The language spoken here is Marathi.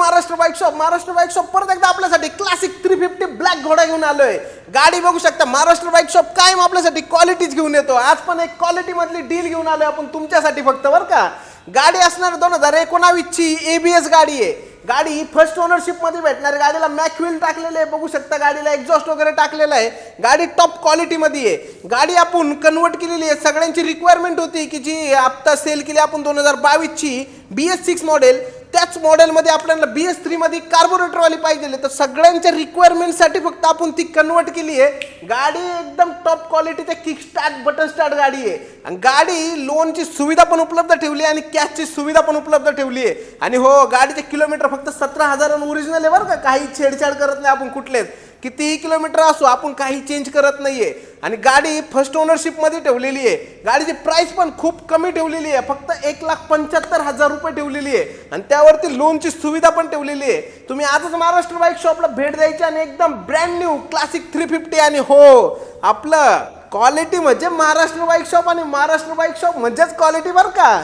महाराष्ट्र बाईक शॉप परत एकदा आपल्यासाठी क्लासिक 350 ब्लॅक घोडा घेऊन आलोय। गाडी बघू शकता, महाराष्ट्र बाईक शॉप कायम आपल्यासाठी क्वालिटीज घेऊन येतो। आज पण एक क्वालिटी मधली डील घेऊन आलोय आपण तुमच्यासाठी फक्त बरं का। गाडी असणार 2019 ची ABS गाडी आहे। गाडी फर्स्ट ओनरशिप मध्ये भेटणार। गाडीला मॅक्विल टाकलेले आहे, बघू शकता गाडीला एक्झॉस्ट वगैरे टाकलेला आहे। गाडी टॉप क्वालिटी मध्ये आहे। गाडी आपण कन्वर्ट केलेली आहे। सगळ्यांची रिक्वायरमेंट होती की जी आता सेल केली आपण 2022 ची BS6 मॉडेल, त्याच मॉडेलमध्ये आपल्याला BS3 मध्ये कार्बोरेटर वाली पाहिजे, तर सगळ्यांच्या रिक्वायरमेंटसाठी फक्त आपण ती कन्वर्ट केली आहे। गाडी एकदम टॉप क्वालिटीचे किक स्टार्ट बटन स्टार्ट गाडी आहे आणि गाडी लोनची सुविधा पण उपलब्ध ठेवली आहे आणि कॅशची सुविधा पण उपलब्ध ठेवली आहे। आणि हो, गाडीचे किलोमीटर फक्त 17,000 ओरिजिनल आहे बरं का, काही छेडछाड करत नाही आपण कुठलेच। कितीही किलोमीटर असो आपण काही चेंज करत नाहीये आणि गाडी फर्स्ट ओनरशिप मध्ये ठेवलेली आहे। गाडीची प्राइस पण खूप कमी ठेवलेली आहे, फक्त 1,75,000 रुपये ठेवलेली आहे आणि त्यावरती लोनची सुविधा पण ठेवलेली आहे। तुम्ही आजच महाराष्ट्र बाईक शॉपला भेट द्यायची आणि एकदम ब्रँड न्यू क्लासिक 350 आणि हो, आपलं क्वालिटी म्हणजे महाराष्ट्र बाईक शॉप आणि महाराष्ट्र बाईक शॉप म्हणजेच क्वालिटी बरं का।